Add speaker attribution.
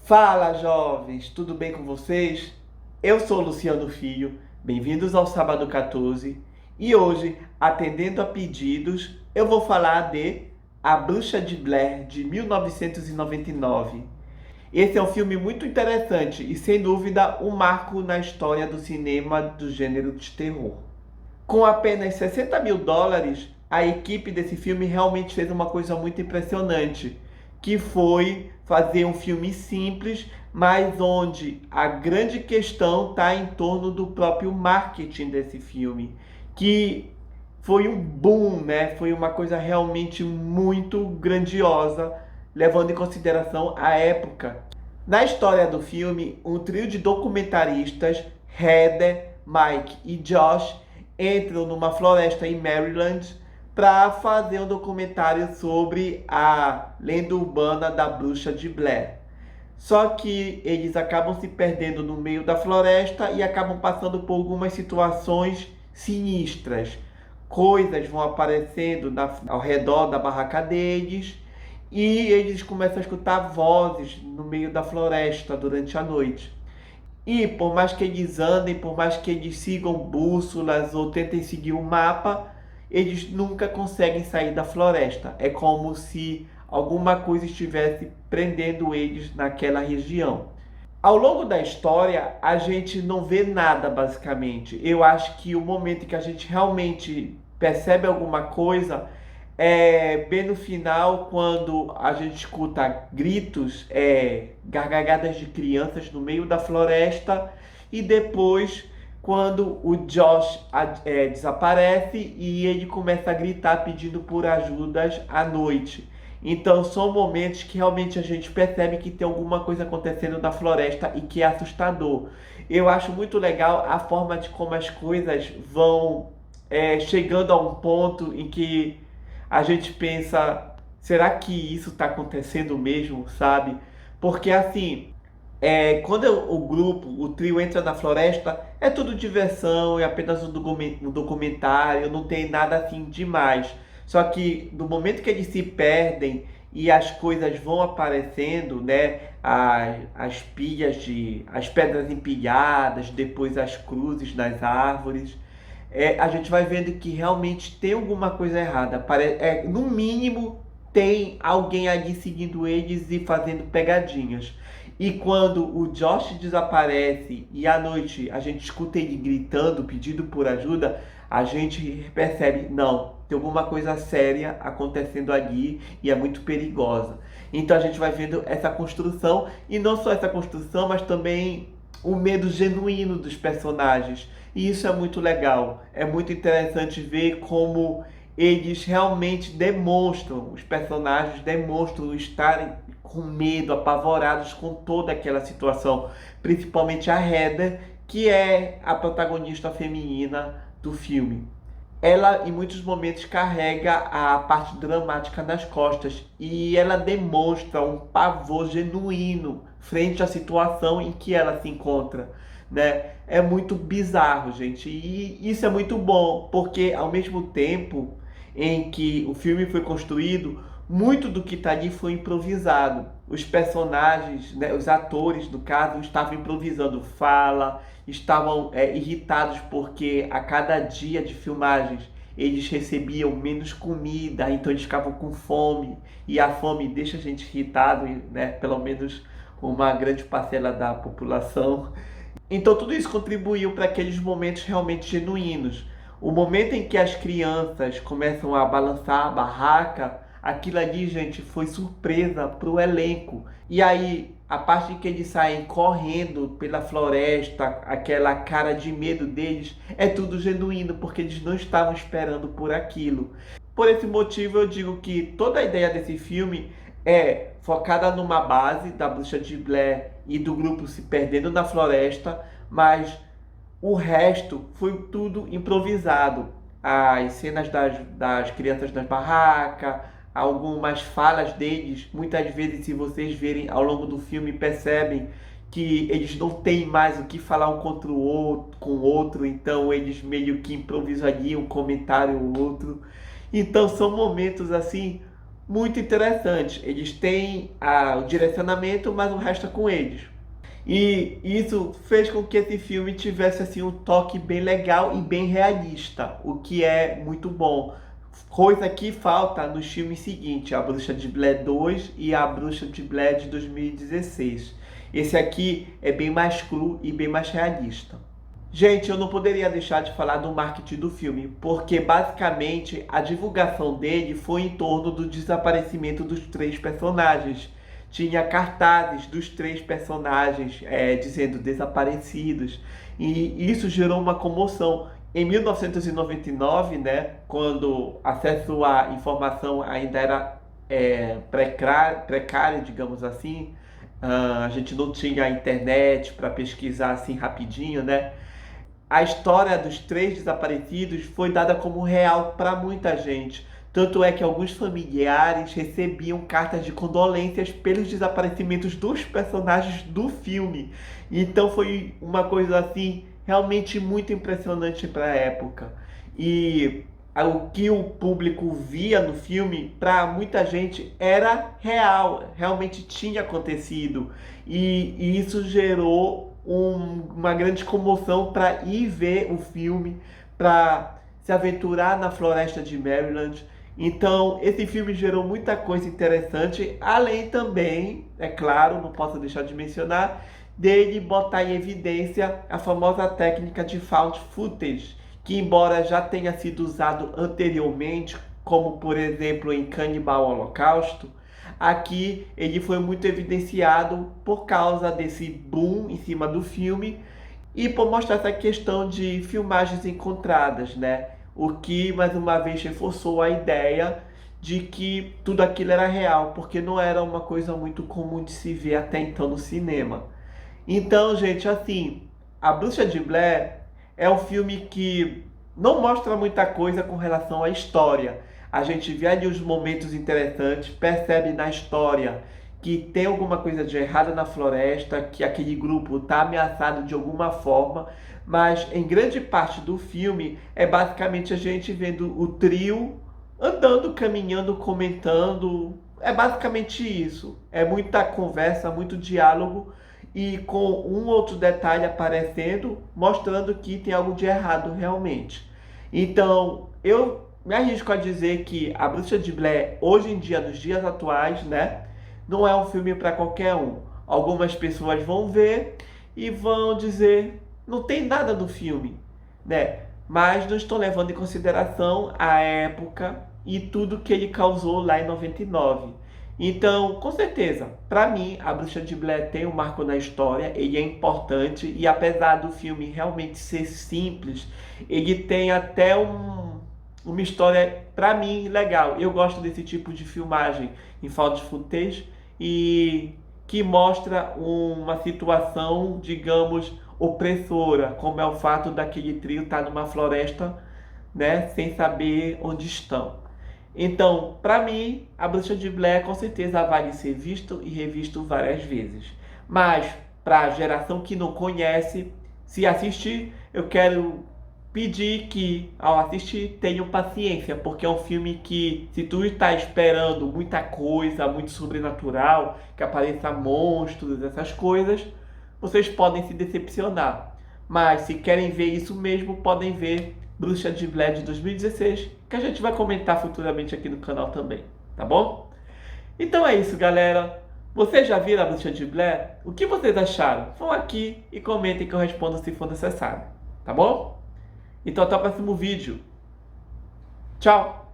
Speaker 1: Fala, jovens, tudo bem com vocês? Eu sou Luciano Filho, bem-vindos ao Sábado 14 e hoje, atendendo a pedidos, eu vou falar de A Bruxa de Blair, de 1999. Esse é um filme muito interessante e, sem dúvida, um marco na história do cinema do gênero de terror. Com apenas 60 mil dólares, a equipe desse filme realmente fez uma coisa muito impressionante, que foi fazer um filme simples, mas onde a grande questão está em torno do próprio marketing desse filme, que foi um boom, né? Foi uma coisa realmente muito grandiosa, levando em consideração a época. Na história do filme, um trio de documentaristas, Heather, Mike e Josh, entram numa floresta em Maryland para fazer um documentário sobre a lenda urbana da Bruxa de Blair. Só que eles acabam se perdendo no meio da floresta e acabam passando por algumas situações sinistras. Coisas vão aparecendo ao redor da barraca deles e eles começam a escutar vozes no meio da floresta durante a noite. E por mais que eles andem, por mais que eles sigam bússolas ou tentem seguir o mapa, eles nunca conseguem sair da floresta. É como se alguma coisa estivesse prendendo eles naquela região. Ao longo da história, a gente não vê nada basicamente. Eu acho que o momento em que a gente realmente percebe alguma coisa é bem no final, quando a gente escuta gritos, gargalhadas de crianças no meio da floresta, e depois quando o Josh desaparece e ele começa a gritar pedindo por ajudas à noite. Então são momentos que realmente a gente percebe que tem alguma coisa acontecendo na floresta e que é assustador. Eu acho muito legal a forma de como as coisas vão chegando a um ponto em que a gente pensa, será que isso está acontecendo mesmo, sabe? Porque assim, quando o grupo, o trio entra na floresta, é tudo diversão, é apenas um documentário, não tem nada assim demais. Só que no momento que eles se perdem e as coisas vão aparecendo, né? As pedras empilhadas, depois as cruzes nas árvores, a gente vai vendo que realmente tem alguma coisa errada. No mínimo, tem alguém ali seguindo eles e fazendo pegadinhas. E quando o Josh desaparece e à noite a gente escuta ele gritando, pedindo por ajuda, a gente percebe, não, tem alguma coisa séria acontecendo ali e é muito perigosa. Então a gente vai vendo essa construção, e não só essa construção, mas também o medo genuíno dos personagens. E isso é muito legal. É muito interessante ver como eles realmente demonstram, os personagens demonstram estarem com medo, apavorados com toda aquela situação. Principalmente a Heather, que é a protagonista feminina do filme. Ela, em muitos momentos, carrega a parte dramática nas costas e ela demonstra um pavor genuíno frente à situação em que ela se encontra, né? É muito bizarro, gente, e isso é muito bom, porque ao mesmo tempo em que o filme foi construído, muito do que está ali foi improvisado. Os personagens, né, os atores, no caso, estavam improvisando fala, estavam irritados porque a cada dia de filmagens eles recebiam menos comida, então eles ficavam com fome, e a fome deixa a gente irritado, né, pelo menos uma grande parcela da população. Então tudo isso contribuiu para aqueles momentos realmente genuínos. O momento em que as crianças começam a balançar a barraca, aquilo ali, gente, foi surpresa para o elenco. E aí, a parte em que eles saem correndo pela floresta, aquela cara de medo deles, é tudo genuíno, porque eles não estavam esperando por aquilo. Por esse motivo, eu digo que toda a ideia desse filme é focada numa base da Bruxa de Blair e do grupo se perdendo na floresta, mas o resto foi tudo improvisado. As cenas das crianças nas barracas, algumas falas deles, muitas vezes, se vocês verem ao longo do filme, percebem que eles não têm mais o que falar um contra o outro, com o outro, então eles meio que improvisam ali um comentário ou outro. Então são momentos assim muito interessante. Eles têm o direcionamento, mas o resto é com eles. E isso fez com que esse filme tivesse assim um toque bem legal e bem realista, o que é muito bom. Coisa que falta nos filmes seguintes, A Bruxa de Blair 2 e A Bruxa de Blair de 2016. Esse aqui é bem mais cru e bem mais realista. Gente, eu não poderia deixar de falar do marketing do filme, porque basicamente a divulgação dele foi em torno do desaparecimento dos três personagens. Tinha cartazes dos três personagens dizendo desaparecidos, e isso gerou uma comoção. Em 1999, né, quando acesso à informação ainda era precário, digamos assim, a gente não tinha internet para pesquisar assim rapidinho, né? A história dos três desaparecidos foi dada como real para muita gente. Tanto é que alguns familiares recebiam cartas de condolências pelos desaparecimentos dos personagens do filme. Então foi uma coisa assim realmente muito impressionante para a época. E o que o público via no filme, para muita gente, era real, realmente tinha acontecido. E isso gerou uma grande comoção para ir ver o filme, para se aventurar na floresta de Maryland. Então, esse filme gerou muita coisa interessante, além também, é claro, não posso deixar de mencionar, dele botar em evidência a famosa técnica de found footage, que embora já tenha sido usado anteriormente, como por exemplo em Cannibal Holocausto, aqui ele foi muito evidenciado por causa desse boom em cima do filme e por mostrar essa questão de filmagens encontradas, né? O que mais uma vez reforçou a ideia de que tudo aquilo era real, porque não era uma coisa muito comum de se ver até então no cinema. Então, gente, assim, A Bruxa de Blair é um filme que não mostra muita coisa com relação à história. A gente vê ali os momentos interessantes, percebe na história que tem alguma coisa de errado na floresta, que aquele grupo está ameaçado de alguma forma, mas em grande parte do filme é basicamente a gente vendo o trio andando, caminhando, comentando. É basicamente isso. É muita conversa, muito diálogo e com um outro detalhe aparecendo, mostrando que tem algo de errado realmente. Então, eu me arrisco a dizer que A Bruxa de Blair, hoje em dia, nos dias atuais, né, não é um filme para qualquer um. Algumas pessoas vão ver e vão dizer, não tem nada do filme, né? Mas não estou levando em consideração a época e tudo que ele causou lá em 99. Então, com certeza, para mim, A Bruxa de Blair tem um marco na história, ele é importante e apesar do filme realmente ser simples, ele tem até uma história, para mim, legal. Eu gosto desse tipo de filmagem em found footage e que mostra uma situação, digamos, opressora, como é o fato daquele trio estar numa floresta, né, sem saber onde estão. Então, para mim, A Bruxa de Blair com certeza vale ser visto e revisto várias vezes. Mas, para a geração que não conhece, se assistir, eu quero pedir que, ao assistir, tenham paciência, porque é um filme que, se tu está esperando muita coisa, muito sobrenatural, que apareça monstros, essas coisas, vocês podem se decepcionar. Mas, se querem ver isso mesmo, podem ver Bruxa de Blair de 2016, que a gente vai comentar futuramente aqui no canal também, tá bom? Então é isso, galera. Vocês já viram a Bruxa de Blair? O que vocês acharam? Vão aqui e comentem que eu respondo se for necessário, tá bom? Então até o próximo vídeo. Tchau!